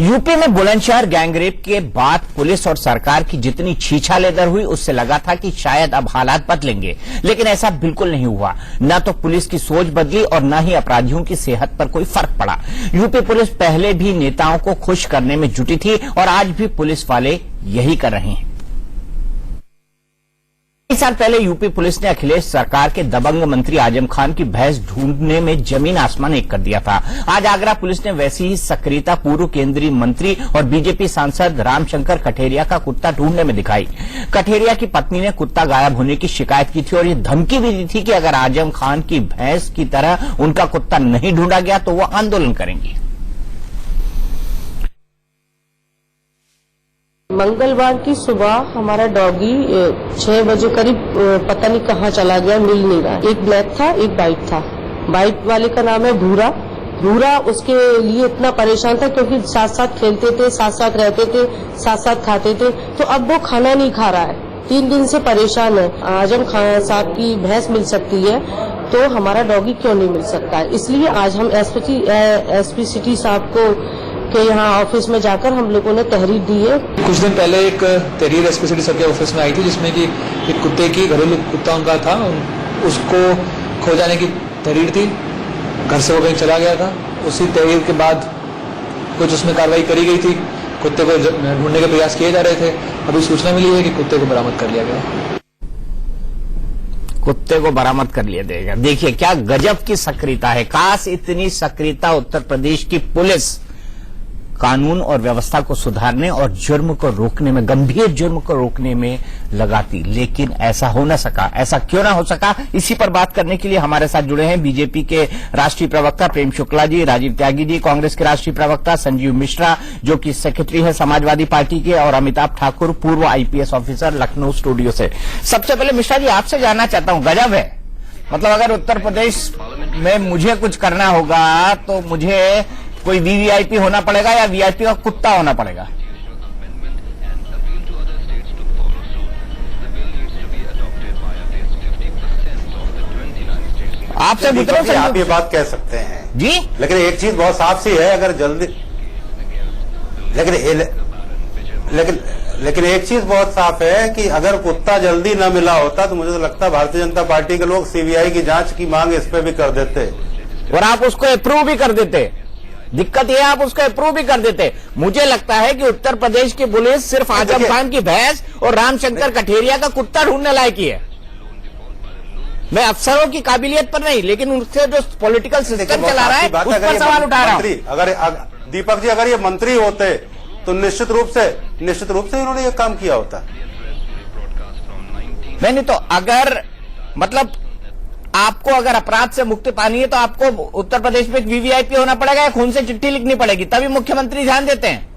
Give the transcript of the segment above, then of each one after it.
UP में Bulandshahr gangrape के बाद पुलिस और सरकार की जितनी छीछालेदर हुई उससे लगा था कि शायद अब हालात बदलेंगे, लेकिन ऐसा बिल्कुल नहीं हुआ। न तो पुलिस की सोच बदली और न ही अपराधियों की सेहत पर कोई फर्क पड़ा। यूपी पुलिस पहले भी नेताओं को खुश करने में जुटी थी और आज भी पुलिस वाले यही कर रहे हैं। कई साल पहले यूपी पुलिस ने अखिलेश सरकार के दबंग मंत्री आजम खान की भैंस ढूंढने में जमीन आसमान एक कर दिया था। आज आगरा पुलिस ने वैसी ही सक्रियता पूर्व केंद्रीय मंत्री और बीजेपी सांसद रामशंकर कठेरिया का कुत्ता ढूंढने में दिखाई। कठेरिया की पत्नी ने कुत्ता गायब होने की शिकायत की थी और ये धमकी भी दी थी कि अगर आजम खान की भैंस की तरह उनका कुत्ता नहीं ढूंढा गया तो वो आंदोलन करेंगी। मंगलवार की सुबह हमारा डॉगी 6 बजे करीब पता नहीं कहाँ चला गया, मिल नहीं रहा। एक ब्लैक था, एक वाइट था। वाइट वाले का नाम है भूरा। भूरा उसके लिए इतना परेशान था क्योंकि साथ साथ खेलते थे, साथ साथ रहते थे, साथ साथ खाते थे। तो अब वो खाना नहीं खा रहा है, 3 दिन से परेशान है। आजम खान साहब की भैंस मिल सकती है तो हमारा डॉगी क्यों नहीं मिल सकता है। इसलिए आज हम एसपी सिटी साहब को के यहाँ ऑफिस में जाकर हम लोगों ने तहरीर दी है। कुछ दिन पहले एक तहरीर एसपी सिटी सर के ऑफिस में आई थी जिसमें कि एक कुत्ते की घरेलू कुत्ता उनका था, उसको खो जाने की तहरीर थी। घर से वो कहीं चला गया था। उसी तहरीर के बाद कुछ उसमें कार्रवाई करी गई थी। कुत्ते को ढूंढने के प्रयास किए जा रहे थे। अभी सूचना मिली है कि कुत्ते को बरामद कर लिया गया। कुत्ते को बरामद कर लिया जाएगा। देखिए क्या गजब की सक्रियता है। काश इतनी सक्रियता उत्तर प्रदेश की पुलिस कानून और व्यवस्था को सुधारने और जुर्म को रोकने में, गंभीर जुर्म को रोकने में लगाती, लेकिन ऐसा हो न सका। ऐसा क्यों ना हो सका, इसी पर बात करने के लिए हमारे साथ जुड़े हैं बीजेपी के राष्ट्रीय प्रवक्ता प्रेम शुक्ला जी, राजीव त्यागी जी, कांग्रेस के राष्ट्रीय प्रवक्ता संजीव मिश्रा जो कि सेक्रेटरी है समाजवादी पार्टी के, और अमिताभ ठाकुर पूर्व आईपीएस ऑफिसर लखनऊ स्टूडियो से। सबसे पहले मिश्रा जी आपसे जानना चाहता हूं, गजब है, मतलब अगर उत्तर प्रदेश में मुझे कुछ करना होगा तो मुझे कोई वीवीआईपी होना पड़ेगा या वीआईपी का कुत्ता होना पड़ेगा? आपसे आप ये बात कह सकते हैं जी, लेकिन एक चीज बहुत साफ सी है, अगर जल्दी लेकिन एक चीज बहुत साफ है कि अगर कुत्ता जल्दी न मिला होता तो मुझे तो लगता है भारतीय जनता पार्टी के लोग सीबीआई की जांच की मांग इस पे भी कर देते और आप उसको अप्रूव भी कर देते। दिक्कत यह आप उसको अप्रूव भी कर देते। मुझे लगता है कि उत्तर प्रदेश की पुलिस सिर्फ आजम खान की भैंस और रामशंकर कठेरिया का कुत्ता ढूंढने लायक ही है। मैं अफसरों की काबिलियत पर नहीं, लेकिन उनसे जो पॉलिटिकल सिस्टम चला रहा है उस पर सवाल उठा रहा हूं। अगर दीपक जी अगर ये मंत्री होते तो निश्चित रूप से इन्होंने ये काम किया होता। नहीं तो अगर मतलब आपको अगर अपराध से मुक्ति पानी है तो आपको उत्तर प्रदेश में वीवीआईपी होना पड़ेगा या खून से चिट्ठी लिखनी पड़ेगी, तभी मुख्यमंत्री ध्यान देते हैं।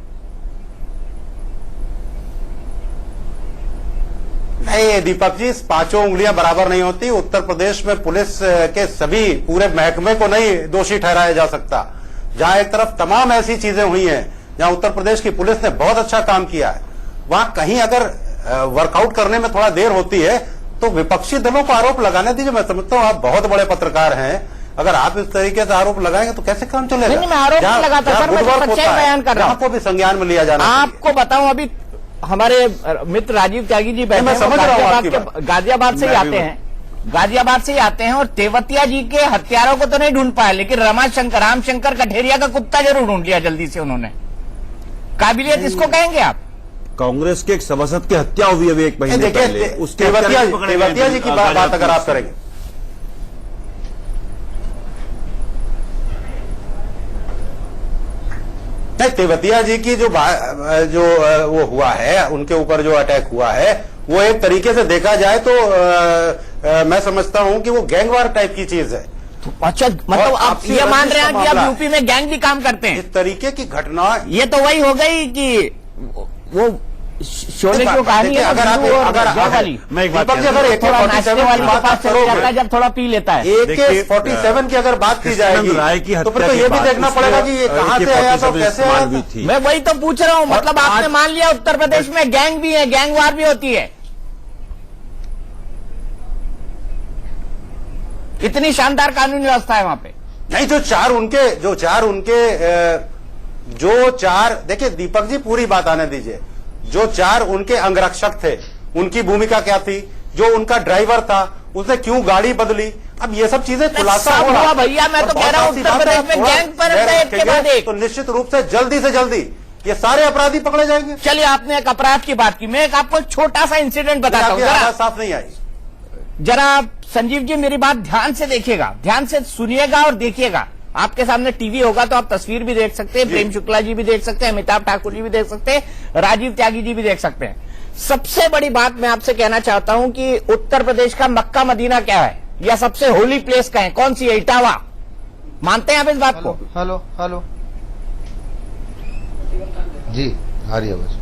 नहीं दीपक जी, 5 उंगलियां बराबर नहीं होती। उत्तर प्रदेश में पुलिस के सभी पूरे महकमे को नहीं दोषी ठहराया जा सकता। जहां एक तरफ तमाम ऐसी चीजें हुई हैं जहां उत्तर प्रदेश की पुलिस ने बहुत अच्छा काम किया है, वहां कहीं अगर वर्कआउट करने में थोड़ा देर होती है तो विपक्षी दलों को आरोप लगाने दीजिए। मैं समझता हूं आप बहुत बड़े पत्रकार हैं, अगर आप इस तरीके से आरोप लगाएंगे तो कैसे काम चलेगा? नहीं, मैं आरोप नहीं लगाता सर, मैं सच्चाई बयान कर रहा हूं। आपको भी संज्ञान में लिया जाना। आपको बताऊं, अभी हमारे मित्र राजीव त्यागी जी बैठे हैं, गाजियाबाद से ही आते हैं, गाजियाबाद से ही आते हैं, और तेवतिया जी के हत्यारों को तो नहीं ढूंढ पाए, लेकिन रामशंकर कठेरिया का कुत्ता जरूर ढूंढ लिया जल्दी से उन्होंने। काबिलियत इसको कहेंगे आप? कांग्रेस के एक सभासद की हत्या हुई अभी 1 महीने पहले, उसके तेवतिया जी की बात अगर आप करेंगे, नहीं तेवतिया जी की जो वो हुआ है, उनके ऊपर जो अटैक हुआ है, वो एक तरीके से देखा जाए तो मैं समझता हूं कि वो गैंगवार टाइप की चीज है। अच्छा, मतलब आप ये मान रहे हैं कि अब यूपी में गैंग भी काम करते हैं? इस तरीके की घटना, ये तो वही हो गई कि वो शोले की कहानी है। अगर मैं एक बात अगर AK-47 वाली के पास चले जाता है जब थोड़ा पी लेता है, AK-47 की अगर बात की जाएगी तो फिर तो ये भी देखना पड़ेगा कि ये कहां से आया था, कैसे आया था। मैं वही तो पूछ रहा हूं, मतलब आपने मान लिया उत्तर प्रदेश में गैंग भी है, गैंगवार भी होती है। इतनी शानदार कानूनी व्यवस्था है वहां पे। नहीं, जो चार उनके जो 4, देखिए दीपक जी पूरी बात आने दीजिए, जो 4 उनके अंगरक्षक थे उनकी भूमिका क्या थी, जो उनका ड्राइवर था उसने क्यों गाड़ी बदली, अब ये सब चीजें खुलासा हो रहा। भैया मैं तो कह रहा हूं उत्तर प्रदेश में गैंग पर एक के बाद एक, तो निश्चित रूप से जल्दी ये सारे अपराधी पकड़े जाएंगे। चलिए आपने एक अपराध की बात की, मैं एक आपको छोटा सा इंसिडेंट बताता हूं, जरा साफ नहीं आई। जरा संजीव जी मेरी बात ध्यान से देखिएगा, ध्यान से सुनिएगा और देखिएगा। आपके सामने टीवी होगा तो आप तस्वीर भी देख सकते हैं, प्रेम शुक्ला जी भी देख सकते हैं, अमिताभ ठाकुर जी भी देख सकते हैं, राजीव त्यागी जी भी देख सकते हैं। सबसे बड़ी बात मैं आपसे कहना चाहता हूं कि उत्तर प्रदेश का मक्का मदीना क्या है, या सबसे होली प्लेस का है, कौन सी है? इटावा। मानते हैं आप इस बात को? हेलो जी, आ रही है बस।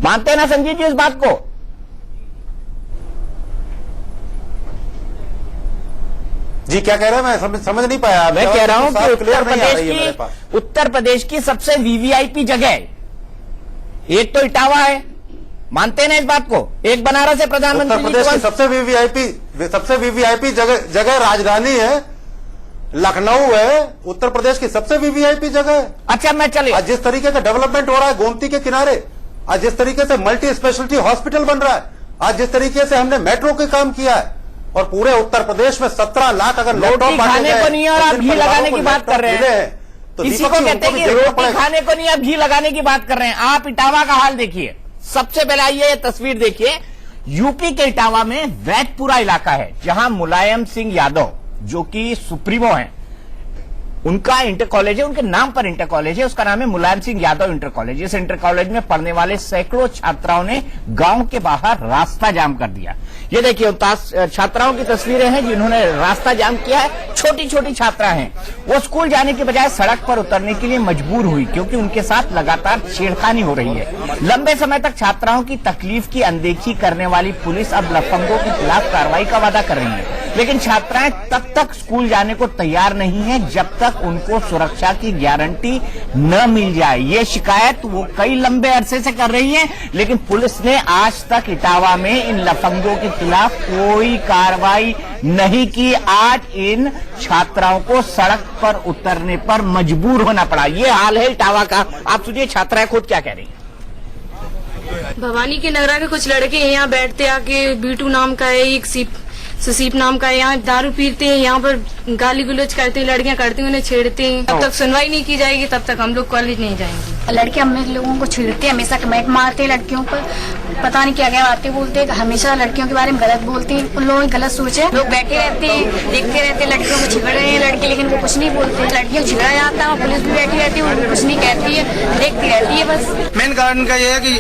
मानते हैं ना संजीव जी इस बात को? जी क्या कह रहे हैं, मैं समझ नहीं पाया। मैं कह रहा हूं कि उत्तर उत्तर प्रदेश की सबसे वीवीआईपी जगह है, एक तो इटावा है, मानते हैं ना इस बात को? एक बनारस है, प्रधानमंत्री उत्तर प्रदेश की सबसे वीवीआईपी जगह राजधानी है, लखनऊ है, उत्तर प्रदेश की सबसे वीवीआईपी जगह है। अच्छा मैं चलिए, आज जिस तरीके का डेवलपमेंट हो रहा है गोमती के किनारे, आज जिस तरीके से मल्टी स्पेशलिटी हॉस्पिटल बन रहा है, आज जिस तरीके से हमने मेट्रो के काम किया है, और पूरे उत्तर प्रदेश में 17 लाख अगर लैपटॉप खाने को नहीं और आप घी लगाने की बात कर रहे हैं, तो किसी को कहते हैं कि रोटी खाने को नहीं आप घी लगाने की बात कर रहे हैं। आप इटावा का हाल देखिए, सबसे पहले आइए ये तस्वीर देखिए, यूपी के इटावा में वैदपुरा इलाका है, जहां मुलायम सिंह यादव जो कि सुप्रीमो हैं, उनका इंटर कॉलेज है, उनके नाम पर इंटर कॉलेज है, उसका नाम है मुलायम सिंह यादव इंटर कॉलेज। इस इंटर कॉलेज में पढ़ने वाले सैकड़ों छात्राओं ने गांव के बाहर रास्ता जाम कर दिया। ये देखिए 49 छात्राओं की तस्वीरें हैं जिन्होंने रास्ता जाम किया है। छोटी छोटी छात्रा हैं, वो स्कूल जाने के बजाय सड़क पर उतरने के लिए मजबूर हुई क्योंकि उनके साथ लगातार छेड़खानी हो रही है। लंबे समय तक छात्राओं की तकलीफ की अनदेखी करने वाली पुलिस अब लफंगों के खिलाफ कार्रवाई का वादा कर रही है, लेकिन छात्राएं तब तक स्कूल जाने को तैयार नहीं है जब तक उनको सुरक्षा की गारंटी न मिल जाए। ये शिकायत वो कई लंबे अरसे से कर रही है, लेकिन पुलिस ने आज तक इटावा में इन लफंगों के खिलाफ कोई कार्रवाई नहीं की। आज इन छात्राओं को सड़क पर उतरने पर मजबूर होना पड़ा। ये हाल है इटावा का। आप सुनिए छात्राएं खुद क्या कह रही हैं। भवानी के नगरा के कुछ लड़के यहाँ बैठते आके, बीटू नाम का है, एक सुसीप नाम का है, यहाँ दारू पीते हैं, यहाँ पर गाली गुलोच करते हैं, लड़कियाँ करती हैं, उन्हें छेड़ते हैं। तब तक सुनवाई नहीं की जाएगी तब तक हम लोग कॉलेज नहीं जाएंगे। लड़के हम लोगों को छेड़ते हैं, हमेशा कमेंट मारते हैं लड़कियों पर, पता नहीं क्या क्या बातें बोलते हैं, हमेशा लड़कियों के बारे में गलत बोलते हैं। उन लोगों की गलत सोच है, लोग बैठे रहते हैं, देखते रहते हैं लड़कियों को छिपड़ रहे हैं लड़के, लेकिन वो कुछ नहीं बोलते। लड़कियों को छिपड़ा जाता है, पुलिस भी बैठी रहती है, वो कुछ नहीं कहती है, देखती रहती है बस। मेन कारण का ये है कि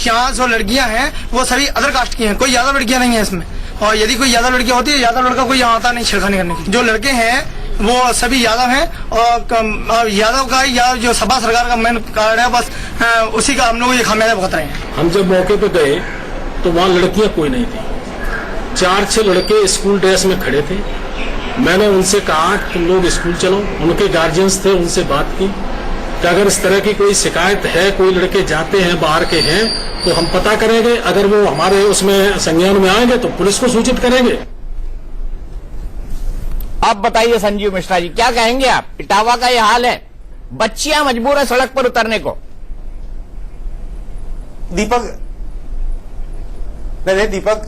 यहाँ जो लड़कियाँ हैं वो सभी अदर कास्ट की हैं, कोई ज्यादा लड़कियाँ नहीं है इसमें, और यदि कोई ज्यादा लड़कियाँ होती है ज्यादा लड़का कोई यहाँ आता नहीं छेड़खानी करने की। जो लड़के हैं वो सभी यादव हैं, और यादव का या जो सपा सरकार का मेन कारण है, बस उसी का हम लोग ये खामियाजा भुगत रहे हैं। हम जब मौके पे गए तो वहाँ लड़कियां कोई नहीं थी, 4-6 लड़के स्कूल ड्रेस में खड़े थे। मैंने उनसे कहा तुम लोग स्कूल चलो, उनके गार्जियंस थे, उनसे बात की कि अगर इस तरह की कोई शिकायत है, कोई लड़के जाते हैं बाहर के हैं तो हम पता करेंगे, अगर वो हमारे उसमें संज्ञान में आएंगे तो पुलिस को सूचित करेंगे। अब बताइए संजीव मिश्रा जी क्या कहेंगे आप? इटावा का ये हाल है, बच्चियां मजबूर है सड़क पर उतरने को। दीपक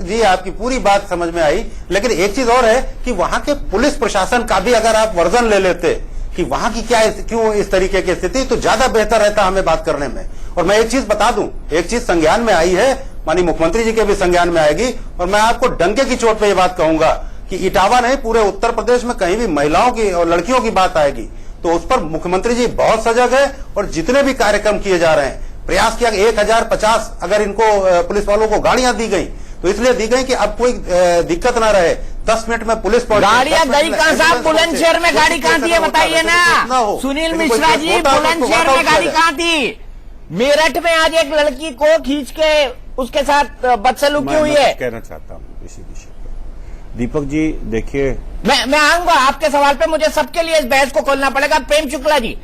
जी आपकी पूरी बात समझ में आई, लेकिन एक चीज और है कि वहां के पुलिस प्रशासन का भी अगर आप वर्जन ले लेते कि वहां की क्यों इस तरीके की स्थिति, तो ज्यादा बेहतर रहता हमें बात करने में। और मैं एक चीज बता दूं, एक चीज संज्ञान में आई है, माननीय मुख्यमंत्री जी के भी संज्ञान में आएगी, और मैं आपको डंके की चोट पे ये बात कहूंगा कि इटावा नहीं पूरे उत्तर प्रदेश में कहीं भी महिलाओं की और लड़कियों की बात आएगी तो उस पर मुख्यमंत्री जी बहुत सजग है, और जितने भी कार्यक्रम किए जा रहे हैं, प्रयास किया 1050 अगर इनको पुलिस वालों को गाड़ियां दी गई तो इसलिए दी गई कि अब कोई दिक्कत ना रहे, 10 मिनट में पुलिस पहुंच। गाड़ियां गई कहां साहब? बुलंदशहर में गाड़ी कहां थी बताइए ना सुनील मिश्रा जी, बुलंदशहर में गाड़ी कहां थी? मेरठ में आज एक लड़की को खींच के उसके साथ बदसलूकी हुई है। कहना चाहता हूँ इसी विषय पर दीपक जी, देखिए मैं आऊंगा आपके सवाल पे, मुझे सबके लिए इस बहस को खोलना पड़ेगा। प्रेम शुक्ला जी,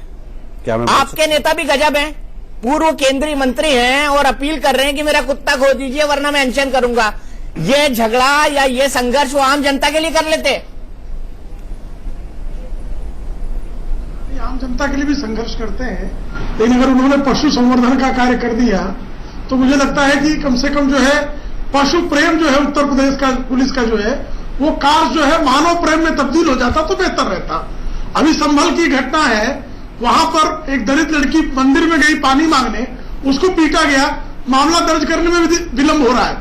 क्या मैं आपके नेता भी गजब हैं, पूर्व केंद्रीय मंत्री हैं और अपील कर रहे हैं कि मेरा कुत्ता खो दीजिए वरना मैं अनशन करूंगा। ये झगड़ा या ये संघर्ष वो आम जनता के लिए कर लेते। जनता के लिए भी संघर्ष करते हैं, लेकिन अगर उन्होंने पशु संवर्धन का कार्य कर दिया तो मुझे लगता है कि कम से कम जो है पशु प्रेम जो है उत्तर प्रदेश का पुलिस का जो है वो कार्य जो है मानव प्रेम में तब्दील हो जाता तो बेहतर रहता। अभी संभल की घटना है, वहां पर एक दलित लड़की मंदिर में गई पानी मांगने, उसको पीटा गया, मामला दर्ज करने में विलंब हो रहा है।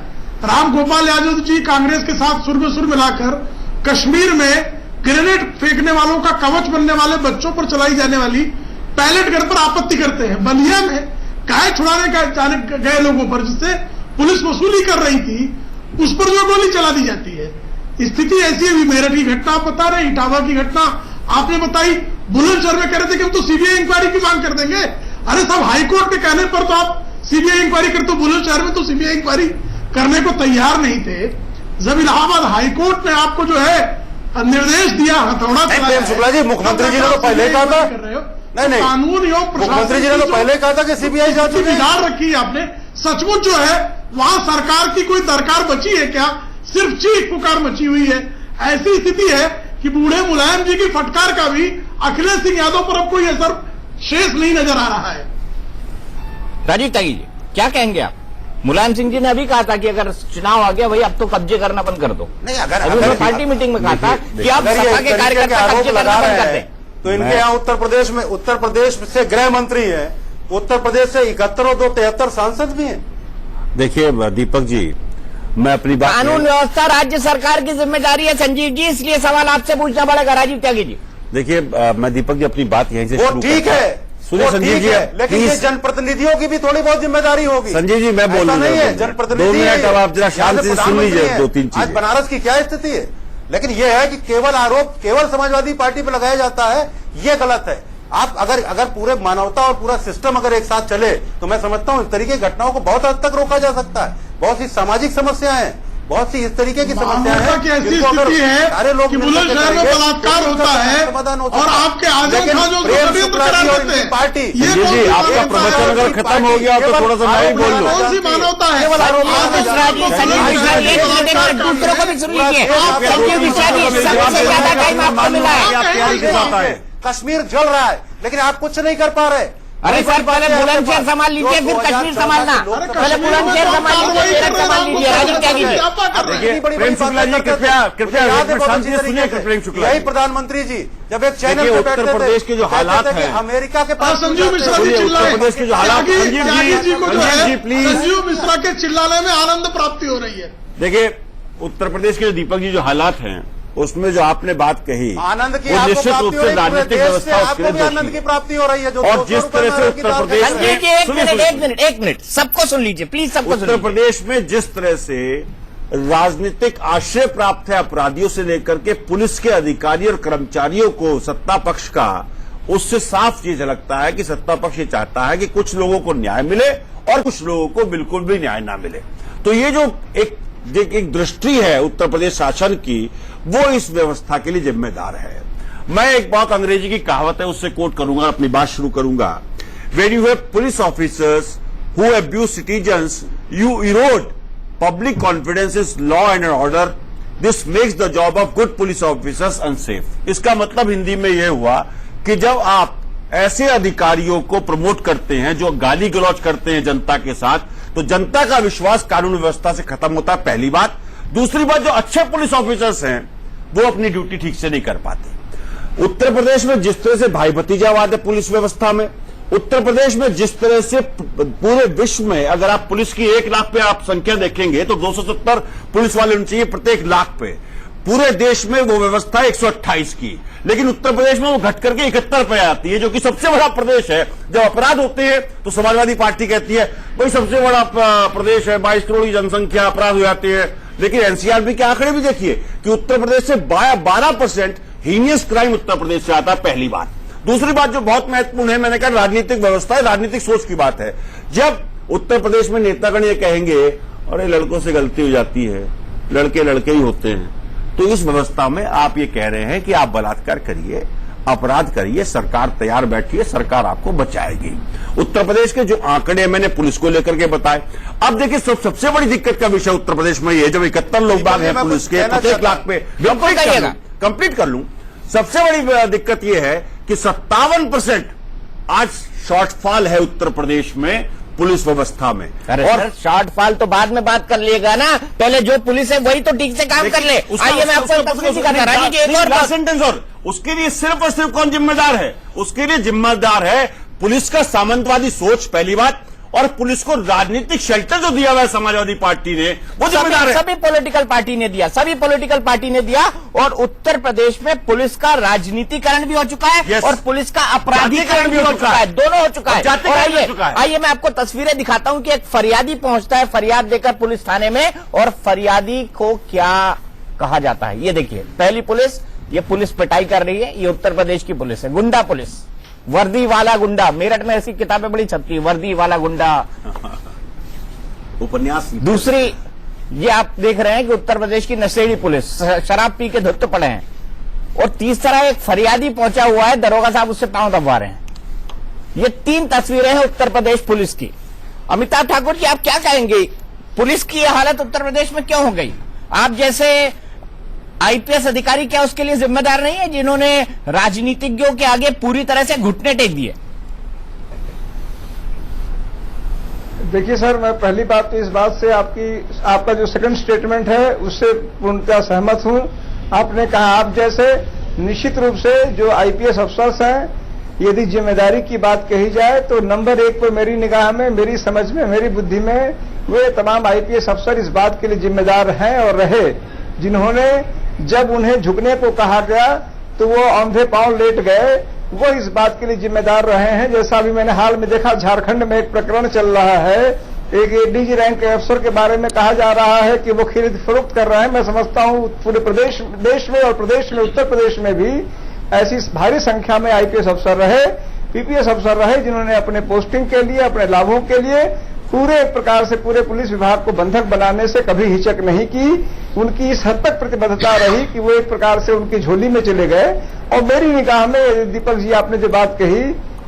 राम गोपाल यादव जी कांग्रेस के साथ सुर में सुर मिलाकर कश्मीर में ग्रेनेड फेंकने वालों का कवच बनने वाले बच्चों पर चलाई जाने वाली पैलेट घर पर आपत्ति करते हैं। बलिया में गाय छुड़ाने का गए लोगों पर जिससे पुलिस वसूली कर रही थी, उस पर जो गोली चला दी जाती है। स्थिति ऐसी है। मेरठ की घटना आप बता रहे, इटावा की घटना आपने बताई, बुलंदशहर में कह रहे थे कि हम तो सीबीआई इंक्वायरी की मांग कर देंगे। अरे साहब, हाईकोर्ट के कहने पर तो आप सीबीआई इंक्वायरी करते, बुलंदशहर में तो सीबीआई इंक्वायरी करने को तैयार नहीं थे। जब इलाहाबाद हाईकोर्ट ने आपको जो है निर्देश दिया, हथौड़ा प्रेम शुक्ला जी, मुख्यमंत्री जी ने तो पहले कहा था, नहीं कानून एवं मुख्यमंत्री जी ने तो पहले कहा था कि सीबीआई जांच बिगाड़ रखी है आपने। सचमुच जो है वहां सरकार की कोई दरकार बची है क्या? सिर्फ चीख पुकार मची हुई है। ऐसी स्थिति है कि बूढ़े मुलायम जी की फटकार का भी अखिलेश सिंह यादव पर अब कोई असर शेष नहीं नजर आ रहा है। राजीव त्यागी जी, क्या कहेंगे आप? मुलायम सिंह जी ने अभी कहा था कि अगर चुनाव आ गया भाई अब तो कब्जे करना बंद कर दो। नहीं, अगर पार्टी मीटिंग में कहा था कि आप सपा के कार्यकर्ता कब्जे करना बंद कर दें। तो इनके यहाँ उत्तर प्रदेश से गृह मंत्री है, उत्तर प्रदेश से 71 और 73 सांसद भी हैं। देखिए दीपक जी, मैं अपनी बात कानून व्यवस्था राज्य सरकार की जिम्मेदारी है संजीव जी, इसलिए सवाल आपसे पूछना पड़ेगा। राजीव त्यागी जी, देखिए मैं दीपक जी अपनी बात यहीं से वो ठीक है, सुनिए संजीव जी, लेकिन ये जनप्रतिनिधियों की भी थोड़ी बहुत जिम्मेदारी होगी। संजीव जी मैं बोल नहीं है, 2 जनप्रतिनिधि मिनट अब आप जरा शांति से सुन लीजिए 2-3 चीजें। आज बनारस की क्या स्थिति है, लेकिन यह है कि केवल आरोप केवल समाजवादी पार्टी पर लगाया जाता है, ये गलत है। आप अगर पूरे मानवता और पूरा सिस्टम अगर एक साथ चले तो मैं समझता हूं इस तरीके की घटनाओं को बहुत हद तक रोका जा सकता है। बहुत सी सामाजिक समस्याएं हैं, बहुत सी इस तरीके की समस्याएं हैं कि ऐसी स्थिति है सारे लोग कि बुलंदशहर में बलात्कार होता है और आपके आजम खान जो षड्यंत्र करा देते हैं पार्टी। जी जी, आपका प्रवचन अगर खत्म हो गया तो थोड़ा सा मैं ही बोल लूं। कौन सी मानवता है? दूसरों को भी सुन लीजिए। संजीव मिश्रा जी, सबसे ज्यादा टाइम आपको मिला है। कश्मीर जल रहा है लेकिन आप कुछ नहीं कर पा रहे। अरे सर, पहले बुलंदशहर संभाल लीजिए, फिर कश्मीर संभालना। पहले बुलंदशहर संभाल लीजिए, मेरठ संभाल लीजिए। राजीव त्यागी जी, प्रेम शुक्ला जी, कृपया शांति से सुनिए। प्रेम शुक्ला, यही प्रधानधानमंत्री जी जब एक चैनल पे बैठते थे, उत्तर प्रदेश के जो हालात हैं, अमेरिका के पास संजीव मिश्रा जी उत्तर प्रदेश के जो हालात, संजीव जी को जो है प्लीज, संजीव मिश्रा के चिल्लाने में आनंद प्राप्ति हो रही है। देखिए उत्तर प्रदेश के जो दीपक जी जो हालात हैं उसमें जो आपने बात कही, आनंद की वो निश्चित रूप से राजनीतिक व्यवस्था आपको भी आनंद की प्राप्ति हो रही है। जो और जिस तरह से उत्तर प्रदेश संजीव जी, एक मिनट सबको सुन लीजिए प्लीज, सबको सुन उत्तर लीजिए। प्रदेश में जिस तरह से राजनीतिक आश्रय प्राप्त है अपराधियों से लेकर के पुलिस के अधिकारी और कर्मचारियों को सत्ता पक्ष का, उससे साफ चीज लगता है कि सत्ता पक्ष ये चाहता है कि कुछ लोगों को न्याय मिले और कुछ लोगों को बिल्कुल भी न्याय ना मिले। तो ये जो एक दृष्टि है उत्तर प्रदेश शासन की, वो इस व्यवस्था के लिए जिम्मेदार है। मैं एक बहुत अंग्रेजी की कहावत है उससे कोट करूंगा, अपनी बात शुरू करूंगा। When you have police officers who abuse citizens, you erode public confidence in law and order. This makes the job of good police officers unsafe. इसका मतलब हिंदी में यह हुआ कि जब आप ऐसे अधिकारियों को प्रमोट करते हैं जो गाली गलौज करते हैं जनता के साथ, तो जनता का विश्वास कानून व्यवस्था से खत्म होता है, पहली बात। दूसरी बात, जो अच्छे पुलिस ऑफिसर्स हैं वो अपनी ड्यूटी ठीक से नहीं कर पाते। उत्तर प्रदेश में जिस तरह से भाई भतीजावाद है पुलिस व्यवस्था में, उत्तर प्रदेश में जिस तरह से पूरे विश्व में अगर आप पुलिस की 1 लाख पे आप संख्या देखेंगे तो 270 पुलिस वाले होने चाहिए प्रत्येक लाख पे। पूरे देश में वो व्यवस्था 128 की, लेकिन उत्तर प्रदेश में वो घट करके 71 पे आती है, जो कि सबसे बड़ा प्रदेश है। जब अपराध होते हैं तो समाजवादी पार्टी कहती है भाई सबसे बड़ा प्रदेश है, 22 करोड़ की जनसंख्या, अपराध हो जाते हैं। लेकिन एनसीआरबी के आंकड़े भी देखिए कि उत्तर प्रदेश से 12% हीनियस क्राइम उत्तर प्रदेश से आता है, पहली बात। दूसरी बात जो बहुत महत्वपूर्ण है, मैंने कहा राजनीतिक व्यवस्था है, राजनीतिक सोच की बात है। जब उत्तर प्रदेश में नेतागण ये कहेंगे अरे लड़कों से गलती हो जाती है, लड़के लड़के ही होते हैं, तो इस व्यवस्था में आप ये कह रहे हैं कि आप बलात्कार करिए, अपराध करिए, सरकार तैयार बैठिए, सरकार आपको बचाएगी। उत्तर प्रदेश के जो आंकड़े मैंने पुलिस को लेकर के बताए। अब देखिए सबसे बड़ी दिक्कत का विषय उत्तर प्रदेश में ये, जब 71 लोग बाग हैं पुलिस के प्रत्येक लाख पे, कंप्लीट कर लूं। सबसे बड़ी दिक्कत यह है कि 57% आज शॉर्टफॉल है उत्तर प्रदेश में पुलिस व्यवस्था में। अरे और शॉर्टफॉल तो बाद में बात कर लिएगा ना, पहले जो पुलिस है वही तो ठीक से काम कर ले। आइए मैं आपको तस्वीर दिखाता हूं। राजीव जी एक और सेंटेंस और उसके लिए सिर्फ और सिर्फ कौन जिम्मेदार है? उसके लिए जिम्मेदार है पुलिस का सामंतवादी सोच, पहली बात, और पुलिस को राजनीतिक शेल्टर जो दिया हुआ है समाजवादी पार्टी ने, वो जिम्मेदार है। सभी पॉलिटिकल पार्टी ने दिया, सभी पॉलिटिकल पार्टी ने दिया। और उत्तर प्रदेश में पुलिस का राजनीतिकरण भी हो चुका है और पुलिस का अपराधीकरण भी हो चुका है, दोनों हो चुका है। और आइए मैं आपको तस्वीरें दिखाता हूं कि एक फरियादी पहुंचता है फरियाद देकर पुलिस थाने में, और फरियादी को क्या कहा जाता है ये देखिए। पहली पुलिस, ये पुलिस पिटाई कर रही है, ये उत्तर प्रदेश की पुलिस है, गुंडा पुलिस, वर्दी वाला गुंडा। मेरठ में ऐसी किताबें बड़ी छपती है, वर्दी वाला गुंडा, उपन्यास। दूसरी, ये आप देख रहे हैं कि उत्तर प्रदेश की नशेड़ी पुलिस, शराब पी के धुत पड़े हैं। और तीसरा एक फरियादी पहुंचा हुआ है, दरोगा साहब उससे पांव दबा रहे हैं। ये 3 तस्वीरें हैं उत्तर प्रदेश पुलिस की। अमिताभ ठाकुर जी, आप क्या कहेंगे, पुलिस की यह हालत उत्तर प्रदेश में क्यों हो गई? आप जैसे आईपीएस अधिकारी क्या उसके लिए जिम्मेदार नहीं है, जिन्होंने राजनीतिज्ञों के आगे पूरी तरह से घुटने टेक दिए? देखिए सर, मैं पहली बात तो इस बात से आपका जो सेकंड स्टेटमेंट है उससे पूर्णतः सहमत हूं। आपने कहा आप जैसे निश्चित रूप से जो आईपीएस अफसर्स हैं, यदि जिम्मेदारी की बात कही जाए तो नंबर 1 पर मेरी निगाह में, मेरी समझ में, मेरी बुद्धि में वे तमाम आईपीएस अफसर इस बात के लिए जिम्मेदार हैं और रहे, जिन्होंने जब उन्हें झुकने को कहा गया तो वो औंधे पांव लेट गए, वो इस बात के लिए जिम्मेदार रहे हैं। जैसा अभी मैंने हाल में देखा, झारखंड में एक प्रकरण चल रहा है, एक एडीजी रैंक के अफसर के बारे में कहा जा रहा है कि वो खरीद फरोख्त कर रहे हैं। मैं समझता हूं पूरे देश में और प्रदेश में, उत्तर प्रदेश में भी ऐसी भारी संख्या में आईपीएस अफसर रहे, पीपीएस अफसर रहे, जिन्होंने अपने पोस्टिंग के लिए, अपने लाभों के लिए पूरे प्रकार से पूरे पुलिस विभाग को बंधक बनाने से कभी हिचक नहीं की। उनकी इस हद तक प्रतिबद्धता रही कि वो एक प्रकार से उनकी झोली में चले गए। और मेरी निगाह में दीपक जी, आपने जो बात कही,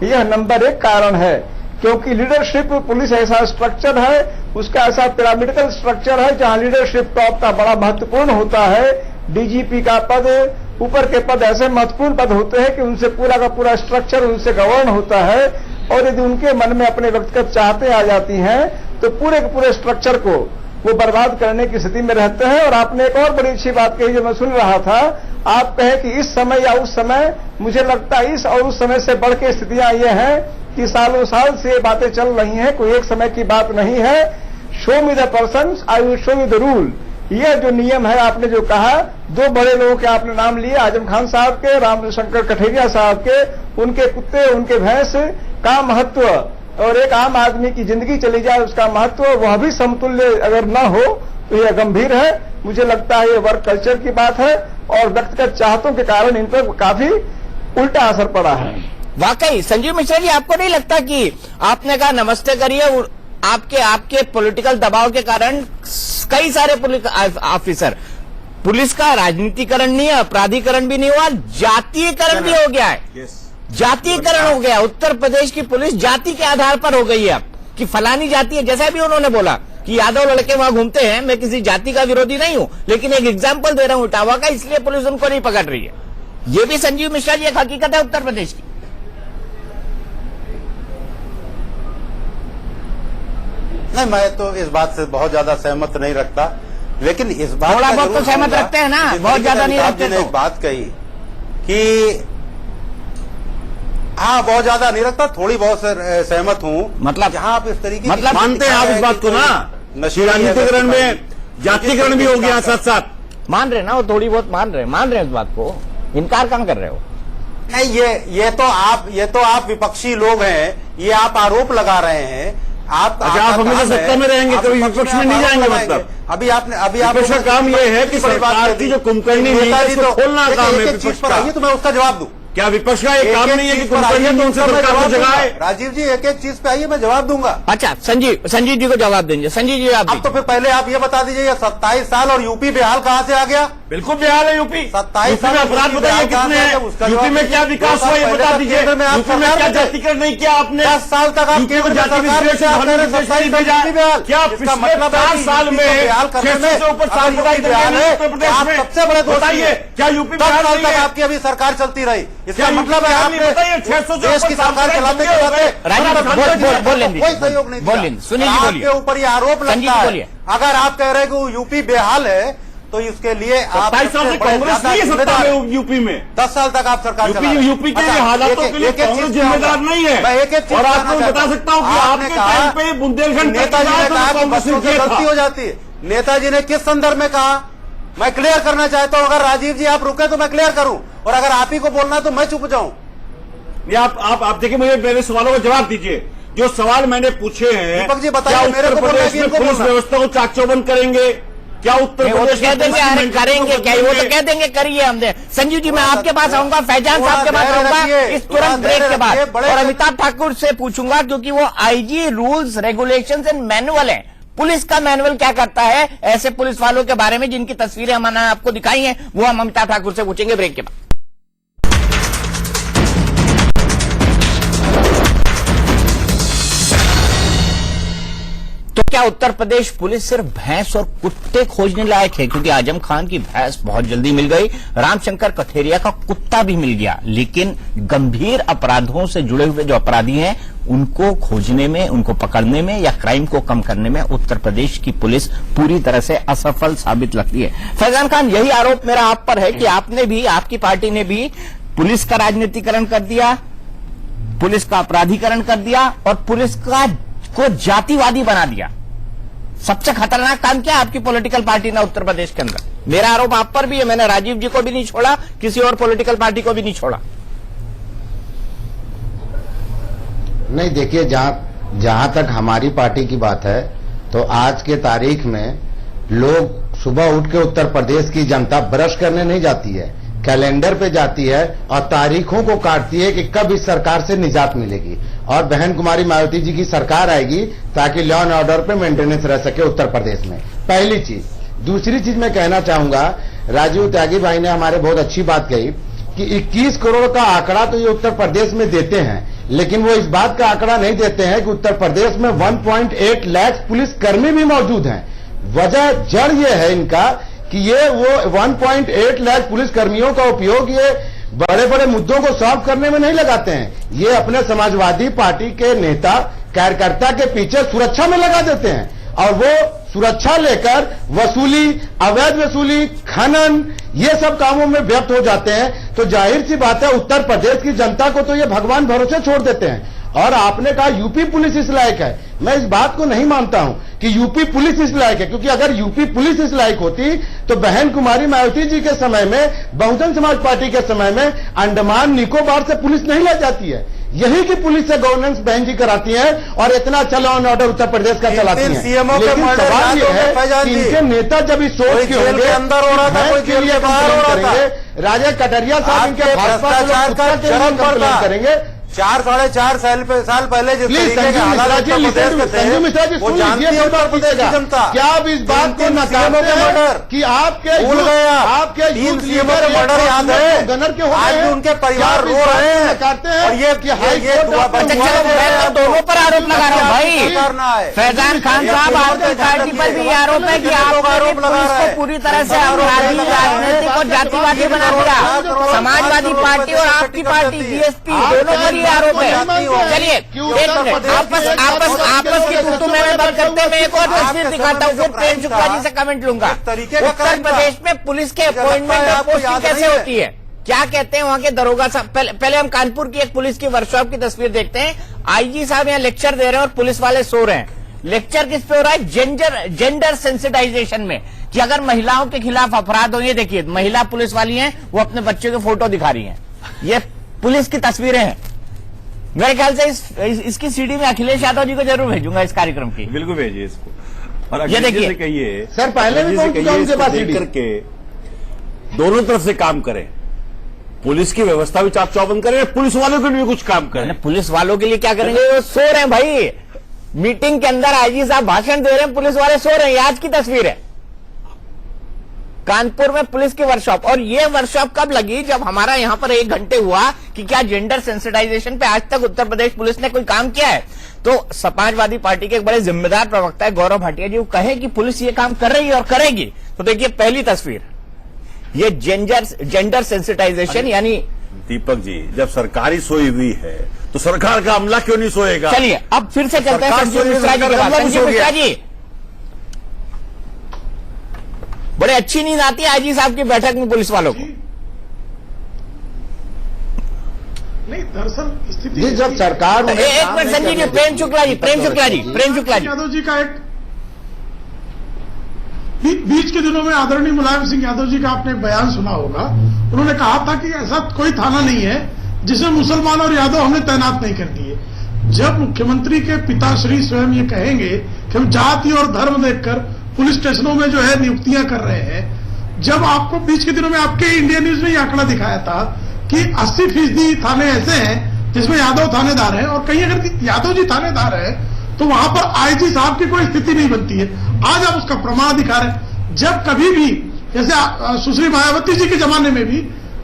यह नंबर 1 कारण है, क्योंकि लीडरशिप पुलिस ऐसा स्ट्रक्चर है, उसका ऐसा पिरामिडल स्ट्रक्चर है जहां लीडरशिप टॉप का बड़ा महत्वपूर्ण होता है। डीजीपी का पद, ऊपर के पद ऐसे महत्वपूर्ण पद होते हैं कि उनसे पूरा का पूरा स्ट्रक्चर उनसे गवर्न होता है, और यदि उनके मन में अपने व्यक्तिगत चाहते आ जाती हैं तो पूरे के पूरे स्ट्रक्चर को वो बर्बाद करने की स्थिति में रहते हैं। और आपने एक और बड़ी अच्छी बात कही जो मैं सुन रहा था, आप कहे कि इस समय या उस समय, मुझे लगता है इस और उस समय से बढ़ के स्थितियां ये हैं कि सालों साल से ये बातें चल रही हैं, कोई एक समय की बात नहीं है। Show me the person, I will show you the rule. यह जो नियम है, आपने जो कहा, 2 बड़े लोगों के आपने नाम लिए, आजम खान साहब के, रामशंकर कठेरिया साहब के, उनके कुत्ते, उनके भैंस का महत्व और एक आम आदमी की जिंदगी चली जाए उसका महत्व, वह भी समतुल्य अगर न हो तो यह गंभीर है। मुझे लगता है ये वर्क कल्चर की बात है और व्यक्तिगत चाहतों के कारण इन पर काफी उल्टा असर पड़ा है। वाकई संजीव मिश्रा जी, आपको नहीं लगता कि आपने कहा नमस्ते करिए, आपके पॉलिटिकल दबाव के कारण कई सारे पुलिस ऑफिसर, पुलिस का राजनीतिकरण नहीं है, अपराधीकरण भी नहीं हुआ, जातीयकरण भी हो गया है। जातीयकरण हो गया, उत्तर प्रदेश की पुलिस जाति के आधार पर हो गई है अब, कि फलानी जाति है। जैसा भी उन्होंने बोला कि यादव लड़के वहां घूमते हैं, मैं किसी जाति का विरोधी नहीं हूं, लेकिन एक एग्जाम्पल दे रहा हूं इटावा का, इसलिए पुलिस उनको नहीं पकड़ रही है। ये भी संजीव मिश्रा जी एक हकीकत है उत्तर प्रदेश की। नहीं, मैं तो इस बात से बहुत ज्यादा सहमत नहीं रखता, लेकिन इस बात थोड़ा बहुत तो सहमत रखते हैं ना, बहुत ज्यादा नहीं रखते। एक बात कही कि हाँ, बहुत ज्यादा नहीं रखता, थोड़ी बहुत सहमत हूँ। मतलब जहाँ आप इस तरीके मतलब मानते हैं आप इस बात को ना, राजनीतिकरण में जातिकरण भी हो गया साथ साथ। मान रहे ना, वो थोड़ी बहुत मान रहे हैं इस बात को, इनकार कहाँ कर रहे हो? नहीं, ये तो आप विपक्षी लोग हैं, ये आप आरोप लगा रहे हैं। आप हमेशा सत्ता में रहेंगे, कभी विपक्ष में नहीं जाएंगे। मतलब अभी विपक्ष का काम ये है कि सरकार की जो कुंभकर्णी नीति है उसको खोलना काम है विपक्ष का। तो मैं उसका जवाब दूं। क्या विपक्ष का एक काम नहीं है कि कुंभकर्णी तो उनसे सरकार को जगाए? राजीव जी, एक एक चीज पे आइए, मैं जवाब दूंगा। अच्छा, संजीव जी को जवाब देंगे। संजीव जी, आप अब तो फिर पहले आप ये बता दीजिए, 27 साल और यूपी बेहाल कहाँ से आ गया? बिल्कुल बेहाल है यूपी। 27 यूपी में अपराध बताइए कितने हैं, यूपी में क्या विकास हुआ ये बता दीजिए, यूपी में क्या जातिकरण नहीं किया आपने, 10 साल तक आप यूपी को जाति विशेष क्या पिछले 10 साल में 600 से ऊपर सांप्रदायिक उत्तर प्रदेश में सबसे बड़े बताइए क्या यूपी 10 साल तक आपकी अभी सरकार चलती रही, इसका मतलब है आपने 600 देश की सरकार चलाते कोई सहयोग नहीं बोलिए, सुनील जी बोलिए। आपके ऊपर ये आरोप संजीव लगता है। बोलिए। अगर आप कह रहे हैं कि वो यूपी बेहाल है तो इसके लिए आप 27 साल से कांग्रेस नहीं है सत्ता में यूपी में, 10 साल तक आप सरकार चला रहे हैं। यूपी के हालातों के लिए कांग्रेस जिम्मेदार नहीं है। मैं एक चीज और आपको बता सकता हूं कि आपके टाइम पे बुंदेलखंड नेताजी ने कहा कि बच्चों से गलती हो जाती है। नेताजी ने किस संदर्भ में कहा, मैं क्लियर करना चाहता हूं। अगर राजीव जी आप रुके तो मैं क्लियर करूं, और अगर आप ही को बोलना है तो मैं चुप जाऊं। आप देखिए, मुझे मेरे सवालों का जवाब दीजिए। जो सवाल मैंने पूछे हैं, दीपक जी बताइए, क्या मेरे उत्तर को बोलना है प्रदेश कि में इनको पुलिस बोलना है? व्यवस्था को चाक चौबंद करेंगे? क्या उत्तर वो तो प्रदेश कह देंगे अरे करेंगे क्या, वो तो कह देंगे करिए हम दे। संजीव जी मैं आपके पास आऊंगा, फैजान साहब के पास आऊंगा इस तुरंत ब्रेक के बाद, और अमिताभ ठाकुर से पूछूंगा क्योंकि वो IG rules regulations and manual है। पुलिस का मैनुअल क्या करता है ऐसे पुलिस वालों के बारे में जिनकी तस्वीरें हमने आपको दिखाई हैं, वो हम अमिताभ ठाकुर से पूछेंगे ब्रेक के बाद। तो क्या उत्तर प्रदेश पुलिस सिर्फ भैंस और कुत्ते खोजने लायक है? क्योंकि आजम खान की भैंस बहुत जल्दी मिल गई, रामशंकर कठेरिया का कुत्ता भी मिल गया, लेकिन गंभीर अपराधों से जुड़े हुए जो अपराधी हैं उनको खोजने में, उनको पकड़ने में या क्राइम को कम करने में उत्तर प्रदेश की पुलिस पूरी तरह से असफल साबित लगती है। फैजान खान, यही आरोप मेरा आप पर है कि आपने भी, आपकी पार्टी ने भी पुलिस का राजनीतिकरण कर दिया, पुलिस का अपराधीकरण कर दिया और पुलिस को जातिवादी बना दिया। सबसे खतरनाक काम क्या आपकी पॉलिटिकल पार्टी ने उत्तर प्रदेश के अंदर? मेरा आरोप आप पर भी है, मैंने राजीव जी को भी नहीं छोड़ा, किसी और पॉलिटिकल पार्टी को भी नहीं छोड़ा। नहीं, देखिए, जहां तक हमारी पार्टी की बात है तो आज के तारीख में लोग सुबह उठ के उत्तर प्रदेश की जनता ब्रश करने नहीं जाती है, कैलेंडर पे जाती है और तारीखों को काटती है कि कब इस सरकार से निजात मिलेगी और बहन कुमारी मायावती जी की सरकार आएगी ताकि लॉ एंड ऑर्डर पे मेंटेनेंस रह सके उत्तर प्रदेश में। पहली चीज। दूसरी चीज मैं कहना चाहूंगा, राजीव त्यागी भाई ने हमारे बहुत अच्छी बात कही कि 21 करोड़ का आंकड़ा तो ये उत्तर प्रदेश में देते हैं, लेकिन वो इस बात का आंकड़ा नहीं देते हैं कि उत्तर प्रदेश में 1.8 लाख पुलिसकर्मी भी मौजूद हैं। वजह जड़ ये है इनका कि ये वो 1.8 लाख पुलिसकर्मियों का उपयोग ये बड़े बड़े मुद्दों को सॉल्व करने में नहीं लगाते हैं, ये अपने समाजवादी पार्टी के नेता कार्यकर्ता के पीछे सुरक्षा में लगा देते हैं और वो सुरक्षा लेकर वसूली, अवैध वसूली, खनन, ये सब कामों में व्यस्त हो जाते हैं। तो जाहिर सी बात है उत्तर प्रदेश की जनता को तो ये भगवान भरोसे छोड़ देते हैं। और आपने कहा यूपी पुलिस इस लायक है, मैं इस बात को नहीं मानता हूं कि यूपी पुलिस इस लायक है, क्योंकि अगर यूपी पुलिस इस लायक होती तो बहन कुमारी मायावती जी के समय में, बहुजन समाज पार्टी के समय में अंडमान निकोबार से पुलिस नहीं ला जाती है, यही की पुलिस से गवर्नेंस बहन जी कराती है और इतना अच्छा law and order Uttar Pradesh का चलाती है। लेकिन सवाल ये है कि इनके नेता जब इस सोच के होंगे, अंदर हो रहा था, कोई जेल के बाहर हो रहा था, राजा कटरिया साहब इनके भ्रष्टाचार का चरम पर करेंगे। 4-4.5 साल पहले जिस तरीके के हालात उत्तर प्रदेश में थे, वो जानती है उत्तर प्रदेश की जनता। क्या आप इस बात को नकारते हैं कि आपके भूल गए, आपके 3 सीएमओ के मर्डर याद है, गनर के आज भी उनके परिवार रो रहे हैं और ये दोनों पर आरोप लगा रहा हूं भाई। फैजान खान साहब, आपकी पार्टी पर भी आरोप है कि आप पुलिस को पूरी तरह से अपराधी, राजनीतिक और जातिवादी बना दिया। समाजवादी पार्टी और आपकी पार्टी बीएसपी दोनों पर आरोप है। चलिए एक मिनट, आपस की तू मैं बंद करते, मैं एक और तस्वीर दिखाता हूँ, फिर प्रेम शुक्ला जी से कमेंट लूंगा। उत्तर प्रदेश में पुलिस के अपॉइंटमेंट और पोस्टिंग कैसे होती है, क्या कहते हैं वहां के दरोगा साहब? पहले हम कानपुर की एक पुलिस की वर्कशॉप की तस्वीर देखते हैं। आईजी साहब यहाँ लेक्चर दे रहे हैं और पुलिस वाले सो रहे हैं। लेक्चर किस पे हो रहा है? जेंडर सेंसिटाइजेशन में, कि अगर महिलाओं के खिलाफ अपराध हो, ये देखिए महिला पुलिस वाली हैं, वो अपने बच्चों के फोटो दिखा रही हैं। ये पुलिस की तस्वीरें हैं। मेरे ख्याल से इसकी सीडी में अखिलेश यादव जी को जरूर भेजूंगा इस कार्यक्रम की। बिल्कुल भेजिए इसको। और ये देखिए, से कहिए सर, पहले भी उनके पास देख करके दोनों तरफ से काम करें, पुलिस की व्यवस्था भी चाक चौबंद करें, पुलिस वालों के लिए कुछ काम करें। पुलिस वालों के लिए क्या करेंगे? वो सो रहे हैं भाई, मीटिंग के अंदर आईजी साहब भाषण दे रहे हैं, पुलिस वाले सो रहे हैं। आज की तस्वीर है। कानपुर में पुलिस की वर्कशॉप, और ये वर्कशॉप कब लगी? जब हमारा यहां पर 1 घंटे हुआ कि क्या जेंडर सेंसिटाइजेशन पे आज तक उत्तर प्रदेश पुलिस ने कोई काम किया है। तो समाजवादी पार्टी के एक बड़े जिम्मेदार प्रवक्ता है गौरव भाटिया जी, वो कहे कि पुलिस ये काम कर रही है और करेगी। तो देखिए पहली तस्वीर, ये जेंडर सेंसिटाइजेशन यानी। दीपक जी, जब सरकारी सोई हुई है तो सरकार का अमला क्यों नहीं सोएगा? चलिए अब फिर से चलते हैं संजीव मिश्रा जी के पास। संजीव मिश्रा जी, बड़े अच्छी नींद आती है आईजी साहब की बैठक में पुलिस वालों को। नहीं, दरअसल स्थिति जी जब सरकार एक मिनट संजीव जी, प्रेम शुक्ला जी यादव जी का एक बीच के दिनों में आदरणीय मुलायम सिंह यादव जी का आपने एक बयान सुना होगा। उन्होंने कहा था कि ऐसा कोई थाना नहीं है जिसमें मुसलमान और यादव हमने तैनात नहीं कर दिए। जब मुख्यमंत्री के पिताश्री स्वयं ये कहेंगे कि हम जाति और धर्म देखकर पुलिस स्टेशनों में जो है नियुक्तियां कर रहे हैं, जब आपको बीच के दिनों में आपके इंडिया न्यूज ने यह आंकड़ा दिखाया था कि 80% थाने ऐसे हैं जिसमें यादव थानेदार हैं, और कहीं अगर यादव जी थानेदार है तो वहां पर आईजी साहब की कोई स्थिति नहीं बनती है। आज आप उसका प्रमाण दिखा रहे हैं। जब कभी भी जैसे सुश्री मायावती जी के जमाने में भी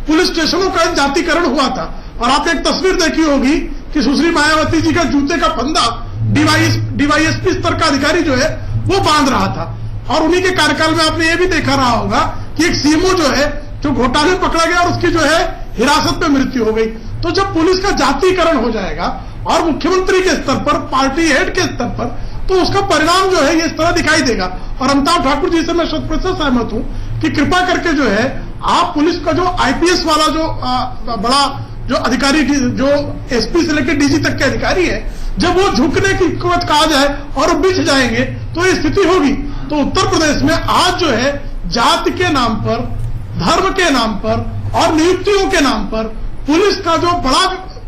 पुलिस स्टेशनों का जातिकरण हुआ था, और आपने एक तस्वीर देखी होगी कि सुश्री मायावती जी का जूते का फंदा डीवाईएसपी स्तर का अधिकारी जो है वो बांध रहा था। और उन्हीं के कार्यकाल में आपने ये भी देखा रहा होगा कि एक सीएमओ जो है जो घोटाले में पकड़ा गया और उसकी जो है हिरासत में मृत्यु हो गई। तो जब पुलिस का जातिकरण हो जाएगा और मुख्यमंत्री के स्तर पर, पार्टी हेड के स्तर पर, तो उसका परिणाम जो है ये इस तरह दिखाई देगा। और अमिताभ ठाकुर जी से मैं 100% सहमत हूं कि कृपा करके जो है आप पुलिस का जो आईपीएस वाला जो बड़ा जो अधिकारी जो एसपी से लेकर डीजी तक के अधिकारी है, जब वो झुकने की कहा जाए और बिछ जाएंगे तो ये स्थिति होगी। तो उत्तर प्रदेश में आज जो है जाति के नाम पर, धर्म के नाम पर और नियुक्तियों के नाम पर पुलिस का जो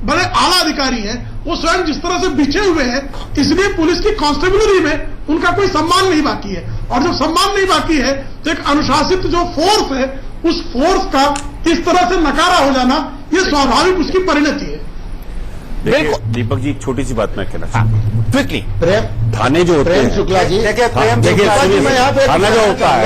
बड़े आला अधिकारी हैं वो स्वयं जिस तरह से बिछे हुए हैं, इसलिए पुलिस की कांस्टेबलरी में उनका कोई सम्मान नहीं बाकी है। और जब सम्मान नहीं बाकी है तो एक अनुशासित जो फोर्स है उस फोर्स का इस तरह से नकारा हो जाना ये स्वाभाविक उसकी परिणति है। देखिए दीपक जी, एक छोटी सी बात मैं कहना चाहता हूं क्विकली। थाने जो होते हैं, शुक्ला जी देखिए प्रेम देखिए शुक्ला जी, मैं यहाँ पे थाना जो होता है,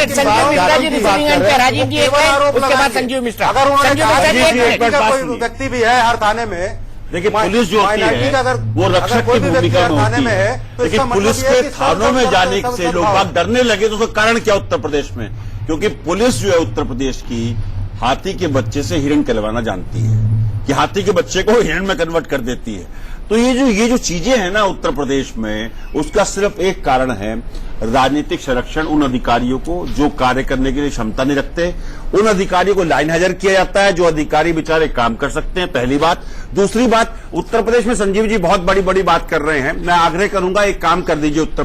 संजीव मिश्रा जी रिसीविंग एंड पे, राजीव जी एक मिनट, उसके बाद संजीव मिश्रा। अगर उन्होंने कहा संजीव कि मिश्रा जी, कोई व्यक्ति भी है हर थाने में, देखिए पुलिस जो होती है वो रक्षक की भूमिका में होती है, लेकिन पुलिस के थानों में जाने से लोग बाग डरने लगे तो उसका कारण क्या उत्तर प्रदेश में? क्योंकि पुलिस जो है उत्तर प्रदेश की हाथी के बच्चे से हिरण कहलवाना जानती है, कि हाथी के बच्चे को हिरण में कन्वर्ट कर देती है। तो ये जो चीजें हैं ना उत्तर प्रदेश में, उसका सिर्फ एक कारण है, राजनीतिक संरक्षण उन अधिकारियों को जो कार्य करने के लिए क्षमता नहीं रखते, उन अधिकारियों को लाइन हाजिर किया जाता है जो अधिकारी बेचारे काम कर सकते हैं, पहली बात। दूसरी बात, उत्तर प्रदेश में संजीव जी बहुत बड़ी बड़ी बात कर रहे हैं, मैं आग्रह करूंगा एक काम कर दीजिए उत्तर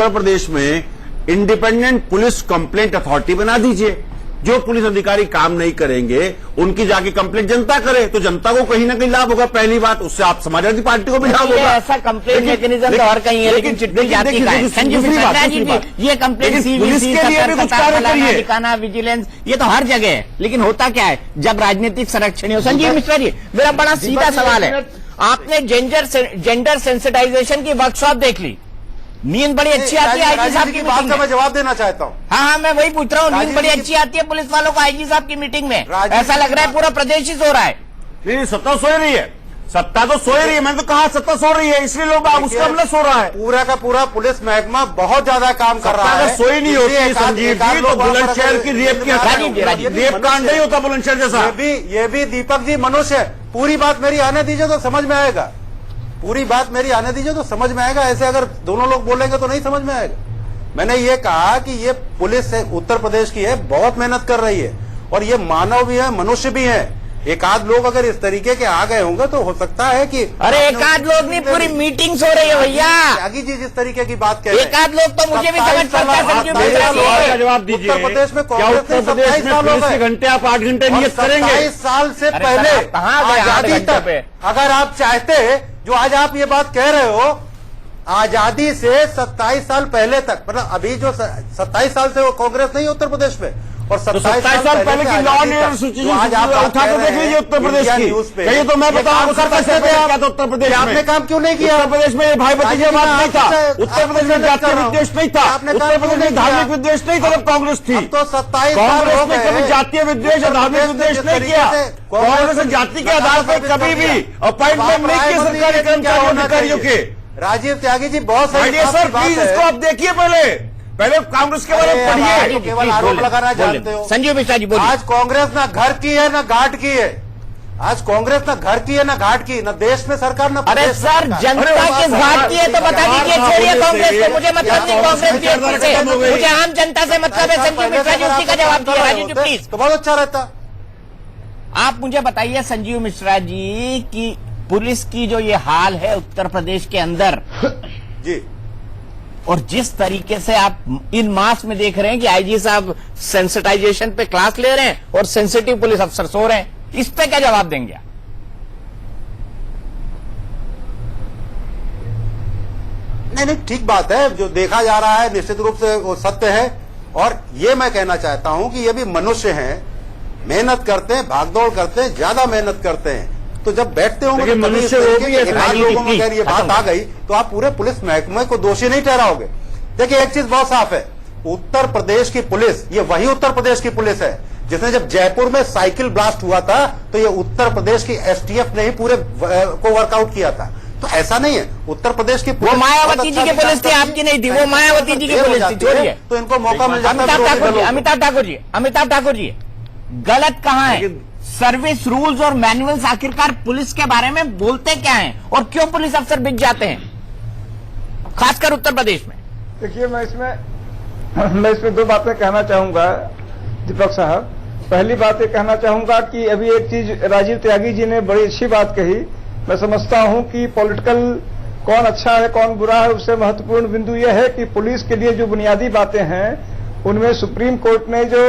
प्रदेश में इंडिपेंडेंट पुलिस कंप्लेंट अथॉरिटी बना दीजिए। जो पुलिस अधिकारी काम नहीं करेंगे उनकी जाके कंप्लेंट जनता करे, तो जनता को कहीं ना कहीं लाभ होगा, पहली बात। उससे आप समाजवादी पार्टी को भी लाभ होगा। ऐसा कंप्लेंट मैकेनिज्म तो और कहीं है, लेकिन चिट्ठी जाती है। संजीव मिश्रा जी, ये कंप्लेंट पुलिस के लिए भी कुछ कार्य करिए, ठिकाना, विजिलेंस, ये तो हर जगह है। लेकिन होता क्या है जब राजनीतिक संरक्षण हो? संजीव मिश्रा जी, मेरा बड़ा सीधा सवाल है, आपने जेंडर सेंसिटाइजेशन की वर्कशॉप देख ली, नींद बड़ी अच्छी आती है आईजी साहब की बात मीटिंग का मैं में। जवाब देना चाहता हूँ। हाँ, मैं वही पूछ रहा हूँ, नींद बड़ी अच्छी आती है पुलिस वालों को आईजी साहब की मीटिंग में। ऐसा लग रहा है पूरा प्रदेश ही सो रहा है। नहीं, सत्ता सो रही है, सत्ता तो सो रही है, मैंने तो कहा सत्ता सो रही है, इसलिए लोग उसका हमला सो रहा है। पूरा का पूरा पुलिस महकमा बहुत ज्यादा काम कर रहा है। सोई नहीं होती संजीव जी, तो बुलंदशहर की रेप कांड नहीं होता बुलंदशहर जैसा। ये भी दीपक जी मनुष्य है। पूरी बात मेरी आने दीजिए तो समझ में आएगा, पूरी बात मेरी आने दीजिए तो समझ में आएगा। ऐसे अगर दोनों लोग बोलेंगे तो नहीं समझ में आएगा। मैंने ये कहा कि ये पुलिस उत्तर प्रदेश की है, बहुत मेहनत कर रही है, और ये मानव भी है, मनुष्य भी है। एक आध लोग अगर इस तरीके के आ गए होंगे तो हो सकता है कि अरे एक आध लोग नहीं, पूरी मीटिंग सो रही है भैया। त्यागी जी जिस तरीके की बात कह रहे हैं, एक आध लोग तो मुझे भी समझ पड़ता है। संजीव मिश्रा जी, जवाब दीजिए, उत्तर प्रदेश में क्या उत्तर प्रदेश में पुलिस के घंटे आप 8 घंटे नियत करेंगे? 27 साल से पहले आजादी तक अगर आप चाहते, जो आज आप ये बात कह रहे हो, आजादी से 27 साल पहले तक, मतलब अभी जो 27 साल से वो कांग्रेस नहीं है उत्तर प्रदेश में, और 27 साल पहले की नॉन ईयर सूची आज आप उठा के देख लीजिए उत्तर प्रदेश की। कहिए तो मैं बताऊं उत्तर प्रदेश में क्या था उत्तर प्रदेश में? आपने काम क्यों नहीं किया? उत्तर प्रदेश में भाई भतीजावाद नहीं था, उत्तर प्रदेश में जातीय विद्वेष नहीं था, उत्तर प्रदेश में धार्मिक विद्वेष नहीं था जब कांग्रेस थी। तो 27 कांग्रेस ने कभी जातीय विद्वेष और धार्मिक विद्वेष नहीं किया। कांग्रेस ने जाति के आधार पर कभी भी अपॉइंटमेंट नहीं किए सरकारी कर्मचारियों अधिकारियों के। राजीव त्यागी जी बहुत सही सर प्लीज इसको आप देखिए, पहले कांग्रेस के बारे में पढ़िए। केवल आरोप लगाना जानते हो। संजीव मिश्रा जी बोलिए। आज कांग्रेस ना घर की है ना घाट की है। आज कांग्रेस ना घर की है ना घाट की, ना देश में सरकार ना अरे सर जनता किस घाट की है तो बता दीजिए। छोड़िए कांग्रेस को, मुझे मतलब नहीं कांग्रेस की ओर से, मुझे आम जनता से मतलब है। संजीव मिश्रा जी उसी का जवाब दिया। राजीव जी प्लीज। तो बहुत अच्छा रहता। आप मुझे बताइए संजीव मिश्रा जी कि पुलिस की जो ये हाल है उत्तर प्रदेश के अंदर जी, और जिस तरीके से आप इन मास में देख रहे हैं कि आईजी साहब सेंसिटाइजेशन पे क्लास ले रहे हैं और सेंसिटिव पुलिस अफसर सो रहे हैं, इस पे क्या जवाब देंगे आप? नहीं, ठीक बात है। जो देखा जा रहा है निश्चित रूप से वो सत्य है। और ये मैं कहना चाहता हूं कि ये भी मनुष्य हैं, मेहनत करते हैं, भागदौड़ करते हैं, ज्यादा मेहनत करते हैं। तो जब बैठते होंगे तो मनुष्य वो भी है। लोगों में अगर ये बात आ गई तो आप पूरे पुलिस महकमे को दोषी नहीं ठहराओगे। देखिए एक चीज बहुत साफ है, उत्तर प्रदेश की पुलिस ये वही उत्तर प्रदेश की पुलिस है जिसने जब जयपुर में साइकिल ब्लास्ट हुआ था तो ये उत्तर प्रदेश की एसटीएफ ने ही पूरे को वर्कआउट किया था। तो ऐसा नहीं है, उत्तर प्रदेश की वो मायावती जी की पुलिस थी, आपकी नहीं थी। वो मायावती जी की पुलिस थी। छोड़िए, तो इनको मौका मिल जाता है। अमिताभ ठाकुर जी गलत कहाँ है? सर्विस रूल्स और मैनुअल्स आखिरकार पुलिस के बारे में बोलते क्या हैं और क्यों पुलिस अफसर बिक जाते हैं, खासकर उत्तर प्रदेश में? देखिए मैं इसमें दो बातें कहना चाहूंगा दीपक साहब। पहली बात ये कहना चाहूंगा कि अभी एक चीज राजीव त्यागी जी ने बड़ी अच्छी बात कही। मैं समझता हूं कि पॉलिटिकल कौन अच्छा है कौन बुरा है, उससे महत्वपूर्ण बिंदु यह है कि पुलिस के लिए जो बुनियादी बातें हैं उनमें सुप्रीम कोर्ट ने जो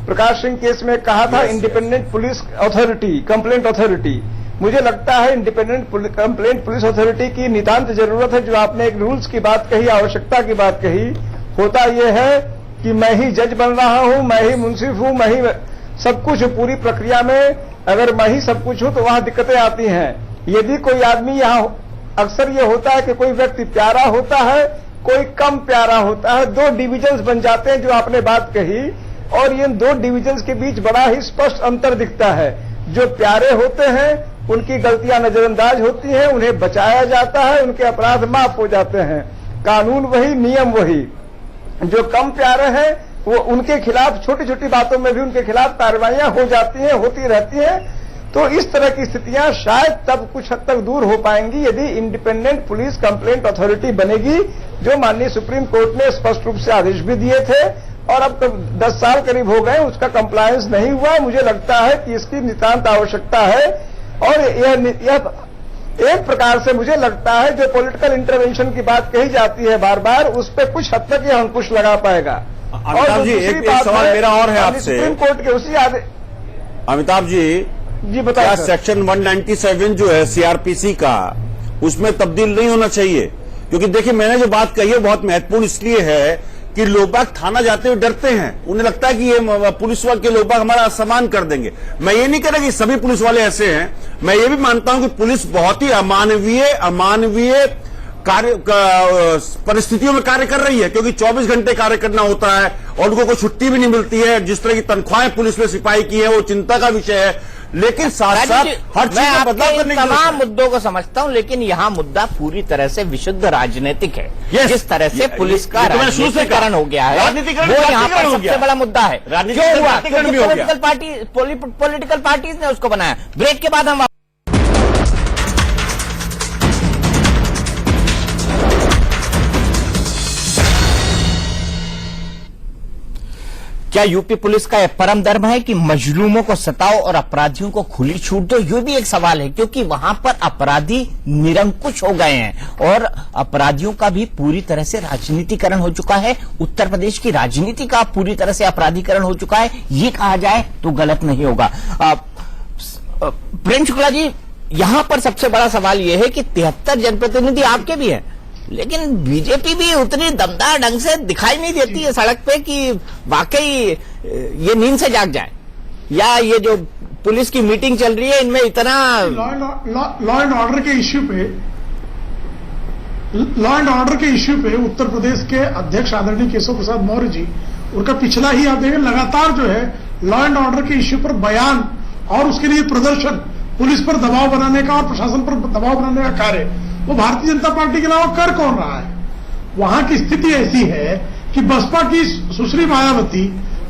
प्रकाश सिंह केस में कहा था independent police authority, complaint authority, मुझे लगता है इंडिपेंडेंट कंप्लेंट पुलिस अथॉरिटी की नितांत जरूरत है। जो आपने एक रूल्स की बात कही, आवश्यकता की बात कही, होता यह है कि मैं ही जज बन रहा हूं, मैं ही मुंसिफ हूं, मैं ही सब कुछ, पूरी प्रक्रिया में अगर मैं ही सब कुछ हूं तो वहां दिक्कतें आती हैं। यदि कोई आदमी यहाँ, अक्सर ये होता है कि कोई व्यक्ति प्यारा होता है, कोई कम प्यारा होता है, दो डिविजन्स बन जाते हैं जो आपने बात कही, और इन दो डिविजन्स के बीच बड़ा ही स्पष्ट अंतर दिखता है। जो प्यारे होते हैं उनकी गलतियां नजरअंदाज होती हैं, उन्हें बचाया जाता है, उनके अपराध माफ हो जाते हैं, कानून वही, नियम वही। जो कम प्यारे हैं वो उनके खिलाफ छोटी छोटी बातों में भी उनके खिलाफ कार्रवाइयां हो जाती हैं, होती रहती हैं। तो इस तरह की स्थितियां शायद तब कुछ हद तक दूर हो पाएंगी यदि इंडिपेंडेंट पुलिस कंप्लेंट अथॉरिटी बनेगी, जो माननीय सुप्रीम कोर्ट ने स्पष्ट रूप से आदेश भी दिए थे और अब तक 10 साल करीब हो गए, उसका कंप्लायंस नहीं हुआ। मुझे लगता है कि इसकी नितांत आवश्यकता है और यह एक प्रकार से मुझे लगता है जो पॉलिटिकल इंटरवेंशन की बात कही जाती है बार बार, उस पर कुछ हद तक यह अंकुश लगा पाएगा। अमिताभ जी एक सवाल मेरा और है आपसे। सुप्रीम कोर्ट के उसी आदेश, अमिताभ जी बताइए, क्या सेक्शन 197 जो है सीआरपीसी का, उसमें तब्दील नहीं होना चाहिए? क्योंकि देखिए मैंने जो बात कही है बहुत महत्वपूर्ण इसलिए है कि लोग बाग थाना जाते हुए डरते हैं, उन्हें लगता है कि ये पुलिस वाले के लोग बाग हमारा सम्मान कर देंगे। मैं ये नहीं कह रहा कि सभी पुलिस वाले ऐसे हैं, मैं ये भी मानता हूं कि पुलिस बहुत ही अमानवीय कार्य परिस्थितियों में कार्य कर रही है, क्योंकि 24 घंटे कार्य करना होता है और उनको कोई छुट्टी भी नहीं मिलती है। जिस तरह की तनख्वाहें पुलिस में सिपाही की है वो चिंता का विषय है। लेकिन साथ साथ हर चीज में बदलाव करने की तमाम मुद्दों को समझता हूं, लेकिन यहाँ मुद्दा पूरी तरह से विशुद्ध राजनीतिक है। जिस तरह से पुलिस का राजनीतिकरण हो गया है वो यहाँ पर सबसे बड़ा मुद्दा है। क्यों हुआ? क्योंकि पॉलिटिकल पार्टीज ने उसको बनाया। ब्रेक के बाद हम क्या यूपी पुलिस का यह परम धर्म है कि मजलूमों को सताओ और अपराधियों को खुली छूट दो? ये भी एक सवाल है, क्योंकि वहां पर अपराधी निरंकुश हो गए हैं और अपराधियों का भी पूरी तरह से राजनीतिकरण हो चुका है। उत्तर प्रदेश की राजनीति का पूरी तरह से अपराधीकरण हो चुका है, ये कहा जाए तो गलत नहीं होगा। प्रिंस शुक्ला जी, यहां पर सबसे बड़ा सवाल यह है कि 73 जनप्रतिनिधि आपके भी हैं, लेकिन बीजेपी भी उतनी दमदार ढंग से दिखाई नहीं देती है सड़क पे कि वाकई ये नींद से जाग जाए, या ये जो पुलिस की मीटिंग चल रही है इनमें इतना लॉ एंड ऑर्डर के इश्यू पे उत्तर प्रदेश के अध्यक्ष आदरणीय केशव प्रसाद मौर्य जी, उनका पिछला ही आप देखें लगातार जो है लॉ एंड ऑर्डर के इश्यू पर बयान और उसके लिए प्रदर्शन, पुलिस पर दबाव बनाने का और प्रशासन पर दबाव बनाने का कार्य वो भारतीय जनता पार्टी के अलावा कर कौन रहा है। वहां की स्थिति ऐसी है कि बसपा की सुश्री मायावती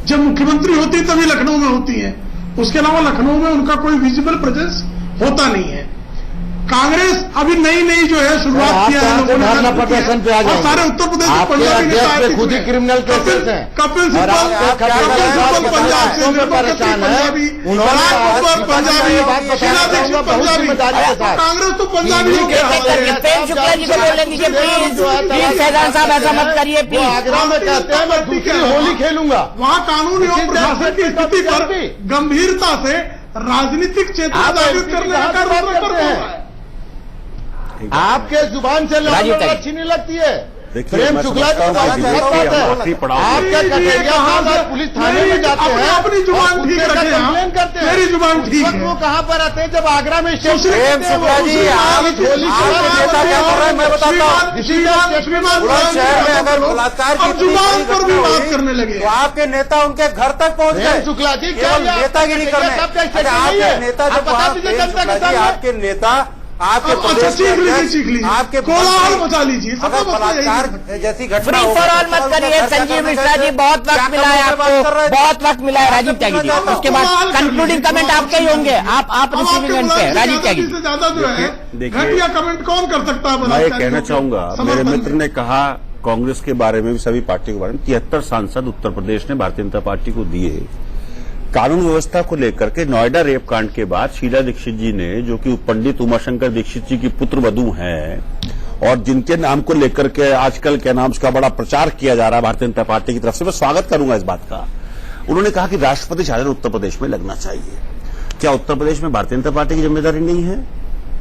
जब मुख्यमंत्री होती तभी लखनऊ में होती है, उसके अलावा लखनऊ में उनका कोई विजिबल प्रेजेंस होता नहीं है। कांग्रेस अभी नई जो है शुरुआत किया है लोगों ने, और सारे उत्तर प्रदेश में पंजाबी खुद ही क्रिमिनल केसेस हैं। कपिल सिब्बल पंजाब से, पंजाबी, शीला दीक्षित पंजाबी, कांग्रेस तो पंजाबी हो गया। प्रेम शुक्ला जी को बोलने दीजिए प्लीज, फैजान साहब ऐसा मत करिए प्लीज। आगरा में कहते हैं मैं दूसरी होली खेलूंगा। वहाँ कानून एवं प्रशासन की स्थिति पर गंभीरता से राजनीतिक चेतना जागृत करने का कार्य करते हैं। आपके जुबान से अच्छी नहीं लगती है। प्रेम शुक्ला की बात है, आपके कटेरिया पुलिस थाने में जाते हैं, अपनी जुबान ठीक रखे, कंप्लेन करते हैं, मेरी जुबान ठीक है। वो कहाँ पर आते हैं जब आगरा में प्रेम शुक्ला जी मैं बताता हूँ, जुबान पर भी बात करने लगे तो आपके नेता उनके घर तक पहुंच गए। शुक्ला जी नेतागिरी करने, आपके नेता जब आपके नेता आपके आपके कोलाहल मचा लीजिए, बलात्कार जैसी घटना फ्री फॉर ऑल मत करिए। संजीव मिश्रा जी बहुत वक्त मिला है आपको, बहुत वक्त मिला है। राजीव त्यागी जी उसके बाद कंक्लूडिंग कमेंट आपके ही होंगे, आप रिसीविंग एंड पे। राजीव त्यागी से ज्यादा जो है घटिया कमेंट कौन कर सकता है? मैं ये कहना चाहूंगा, मेरे मित्र ने कहा कांग्रेस के बारे में भी, सभी पार्टी के बारे में 73 सांसद उत्तर प्रदेश ने भारतीय जनता पार्टी को दिए। कानून व्यवस्था को लेकर के नोएडा रेप कांड के बाद शीला दीक्षित जी ने, जो कि पंडित उमाशंकर दीक्षित जी की पुत्र वधू हैं और जिनके नाम को लेकर के आजकल क्या नाम उसका बड़ा प्रचार किया जा रहा है भारतीय जनता पार्टी की तरफ से, मैं स्वागत करूंगा इस बात का। उन्होंने कहा कि राष्ट्रपति शासन उत्तर प्रदेश में लगना चाहिए। क्या उत्तर प्रदेश में भारतीय जनता पार्टी की जिम्मेदारी नहीं है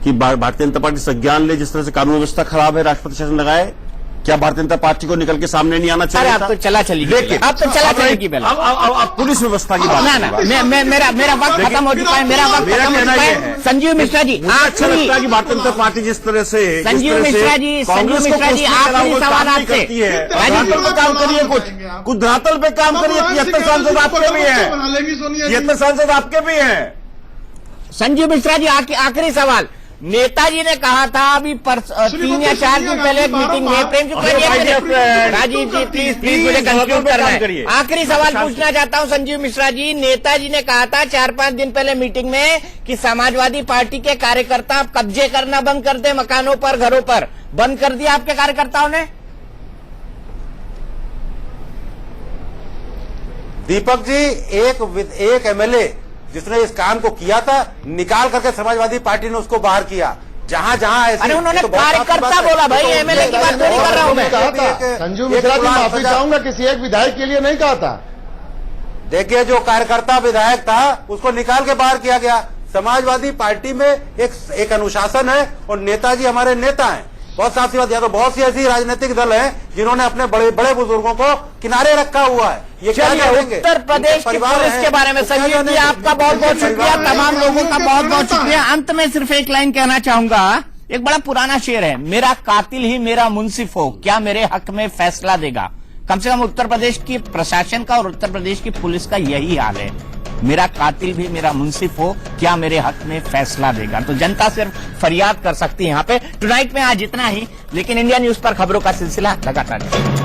कि भारतीय जनता पार्टी संज्ञान ले? जिस तरह से कानून व्यवस्था खराब है, राष्ट्रपति शासन लगाए। क्या भारतीय जनता पार्टी को निकल के सामने नहीं आना चाहिए? आप तो चला चली, लेकिन आप तो चला चली की बेला। अब पुलिस व्यवस्था की बात, मेरा वक्त खत्म हो चुका है, मेरा वक्त खत्म हो चुका है। संजीव मिश्रा जी, अच्छा लगता है कि भारतीय जनता पार्टी जिस तरह से संजीव मिश्रा जी आखिरी सवाल आपसे। काम करिए, कुछ धरातल पे काम करिए। 73 सांसद आपके भी हैं, 73 सांसद आपके भी हैं। संजीव मिश्रा जी आखिरी सवाल। नेताजी ने कहा था अभी 3 या 4 दिन पहले एक मीटिंग में, प्रेम शुक्ला जी, राजीव जी प्लीज मुझे कंक्लूड करना है। आखिरी सवाल पूछना चाहता हूं संजीव मिश्रा जी। नेताजी ने कहा था 4-5 दिन पहले मीटिंग में कि समाजवादी पार्टी के कार्यकर्ता अब कब्जे करना बंद कर दे, मकानों पर, घरों पर। बंद कर दिया आपके कार्यकर्ताओं ने? दीपक जी, एक एमएलए जिसने इस काम को किया था, निकाल करके समाजवादी पार्टी ने उसको बाहर किया। जहां अरे उन्होंने कार्यकर्ता बोला भाई, एमएलए की बात थोड़ी कर रहा हूं मैं। संजीव मिश्रा जी माफी चाहूंगा, किसी एक विधायक के लिए नहीं कहा था। देखिए, जो कार्यकर्ता विधायक था उसको निकाल के बाहर किया गया। समाजवादी पार्टी में एक अनुशासन है और नेताजी हमारे नेता हैं। बहुत साफ सी बात, या तो बहुत सी ऐसी राजनीतिक दल हैं जिन्होंने अपने बड़े बड़े बुजुर्गों को किनारे रखा हुआ है। ये क्या करेंगे? उत्तर प्रदेश की पुलिस के बारे में संजीव जी आपका बहुत बहुत शुक्रिया, तमाम लोगों का बहुत बहुत शुक्रिया। अंत में सिर्फ एक लाइन कहना चाहूंगा। एक बड़ा पुराना शेर है, मेरा कातिल ही मेरा मुंसिफ हो, क्या मेरे हक में फैसला देगा। कम से कम उत्तर प्रदेश की प्रशासन का और उत्तर प्रदेश की पुलिस का यही हाल है। मेरा कातिल भी मेरा मुंसिफ हो, क्या मेरे हक में फैसला देगा। तो जनता सिर्फ फरियाद कर सकती है यहाँ पे। टुनाइट में आज इतना ही, लेकिन इंडिया न्यूज पर खबरों का सिलसिला लगातार।